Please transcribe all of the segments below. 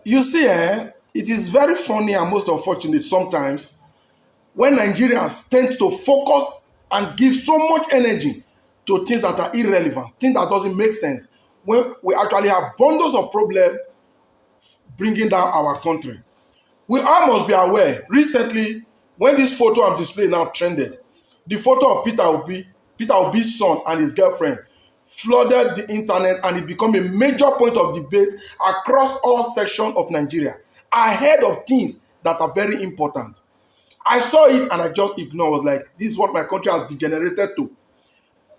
You see, it is very funny and most unfortunate sometimes when Nigerians tend to focus and give so much energy to things that are irrelevant, things that doesn't make sense, when we actually have bundles of problems bringing down our country. We all must be aware, recently, when this photo I'm displaying now trended, the photo of Peter Obi's son and his girlfriend flooded the internet and it became a major point of debate across all sections of Nigeria, ahead of things that are very important. I saw it and I just ignored. I was like, this is what my country has degenerated to.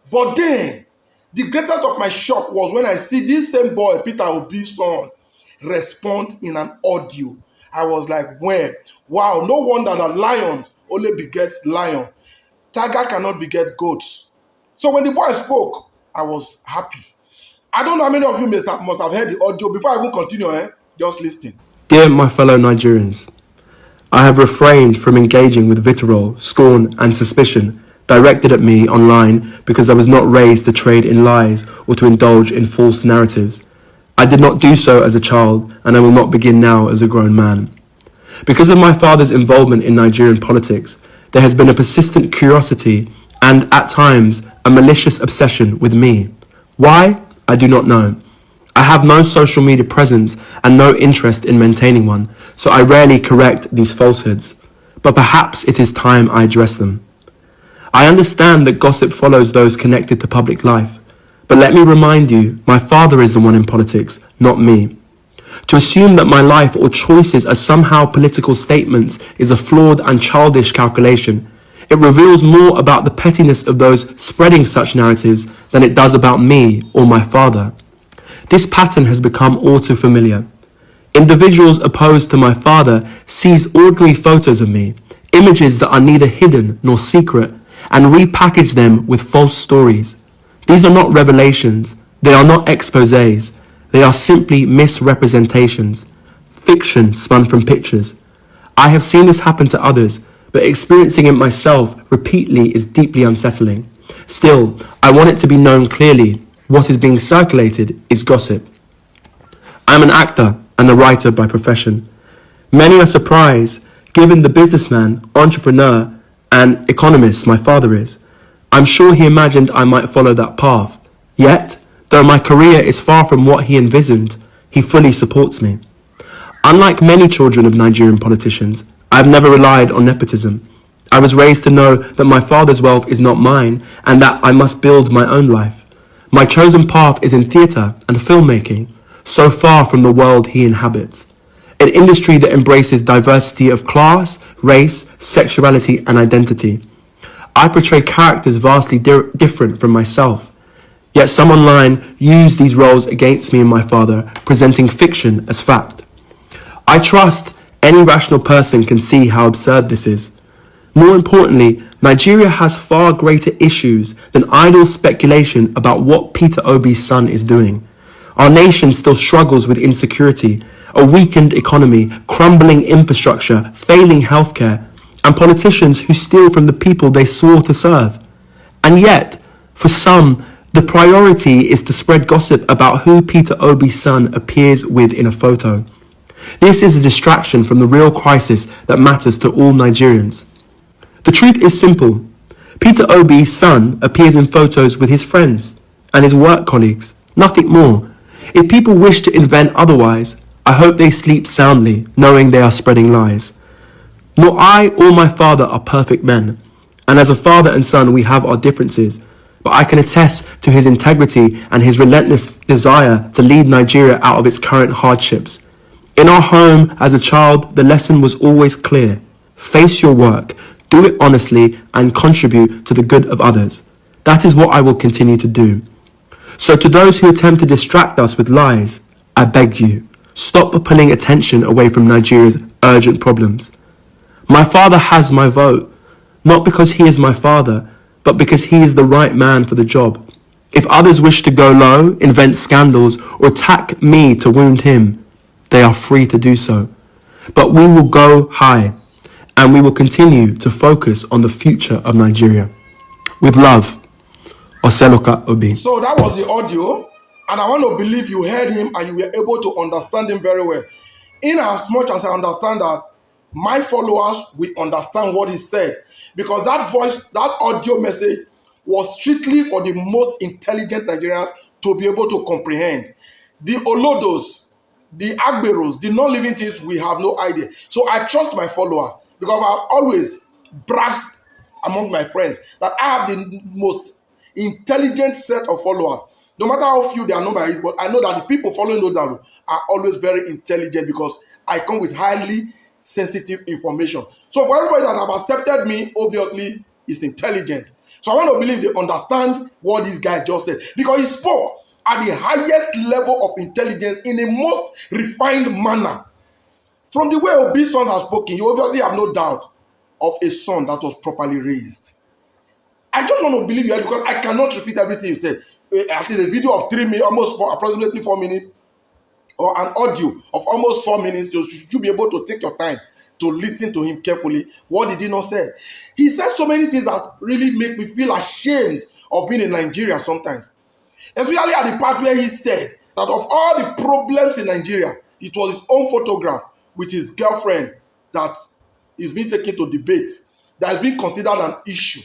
But then, the greatest of my shock was when I see this same boy, Peter Obi's son, respond in an audio. I was like, well, wow, no wonder that lions only begets lion. Tiger cannot beget goats. So when the boy spoke, I was happy. I don't know how many of you must have heard the audio. Before I even continue, just listen. Dear my fellow Nigerians, I have refrained from engaging with vitriol, scorn and suspicion directed at me online because I was not raised to trade in lies or to indulge in false narratives. I did not do so as a child, and I will not begin now as a grown man. Because of my father's involvement in Nigerian politics, there has been a persistent curiosity and, at times, a malicious obsession with me. Why? I do not know. I have no social media presence and no interest in maintaining one, so I rarely correct these falsehoods. But perhaps it is time I address them. I understand that gossip follows those connected to public life, but let me remind you, my father is the one in politics, not me. To assume that my life or choices are somehow political statements is a flawed and childish calculation. It reveals more about the pettiness of those spreading such narratives than it does about me or my father. This pattern has become all too familiar. Individuals opposed to my father seize ordinary photos of me, images that are neither hidden nor secret, and repackage them with false stories. These are not revelations, they are not exposés, they are simply misrepresentations, fiction spun from pictures. I have seen this happen to others, but experiencing it myself repeatedly is deeply unsettling. Still, I want it to be known clearly, what is being circulated is gossip. I am an actor and a writer by profession. Many are surprised, given the businessman, entrepreneur, and economist my father is. I'm sure he imagined I might follow that path. Yet, though my career is far from what he envisioned, he fully supports me. Unlike many children of Nigerian politicians, I have never relied on nepotism. I was raised to know that my father's wealth is not mine and that I must build my own life. My chosen path is in theatre and filmmaking, so far from the world he inhabits. An industry that embraces diversity of class, race, sexuality and identity. I portray characters vastly different from myself. Yet some online use these roles against me and my father, presenting fiction as fact. I trust any rational person can see how absurd this is. More importantly, Nigeria has far greater issues than idle speculation about what Peter Obi's son is doing. Our nation still struggles with insecurity, a weakened economy, crumbling infrastructure, failing healthcare, and politicians who steal from the people they swore to serve. And yet, for some, the priority is to spread gossip about who Peter Obi's son appears with in a photo. This is a distraction from the real crisis that matters to all Nigerians. The truth is simple. Peter Obi's son appears in photos with his friends and his work colleagues, nothing more. If people wish to invent otherwise, I hope they sleep soundly, knowing they are spreading lies. Nor I or my father are perfect men, and as a father and son we have our differences, but I can attest to his integrity and his relentless desire to lead Nigeria out of its current hardships. In our home as a child, the lesson was always clear. Face your work, do it honestly, and contribute to the good of others. That is what I will continue to do. So to those who attempt to distract us with lies, I beg you, stop pulling attention away from Nigeria's urgent problems. My father has my vote, not because he is my father, but because he is the right man for the job. If others wish to go low, invent scandals, or attack me to wound him, they are free to do so. But we will go high, and we will continue to focus on the future of Nigeria. With love, Oseloka Obi. So that was the audio, and I want to believe you heard him and you were able to understand him very well. In as much as I understand that, my followers will understand what he said, because that voice, that audio message was strictly for the most intelligent Nigerians to be able to comprehend. The Olodos, the Agberos, the non-living things, we have no idea. So I trust my followers, because I've always bragged among my friends that I have the most intelligent set of followers. No matter how few they are known by it, but I know that the people following Odalu are always very intelligent, because I come with highly sensitive information. So for everybody that have accepted me, obviously is intelligent. So I want to believe they understand what this guy just said, because he spoke at the highest level of intelligence in a most refined manner. From the way Obi's sons have spoken, you obviously have no doubt of a son that was properly raised. I just want to believe you, because I cannot repeat everything you said. At least a video of 3 minutes, almost approximately 4 minutes, or an audio of almost 4 minutes, you should be able to take your time to listen to him carefully. What did he not say? He said so many things that really make me feel ashamed of being in Nigeria sometimes. Especially at the part where he said that of all the problems in Nigeria, it was his own photograph with his girlfriend that is being taken to debate, that has been considered an issue.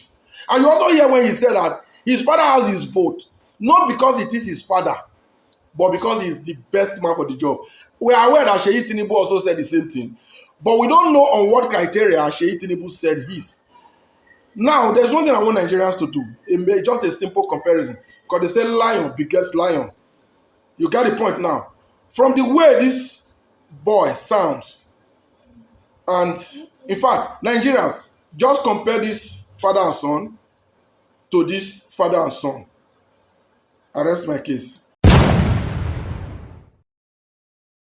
And you also hear when he said that his father has his vote, not because it is his father, but because he's the best man for the job. We are aware that Sheyi Tinubu also said the same thing, but we don't know on what criteria Sheyi Tinubu said his. Now, there's one thing I want Nigerians to do, just a simple comparison, because they say lion begets lion. You get the point now. From the way this boy sounds, and in fact, Nigerians, just compare this father and son to this father and son. I rest my case.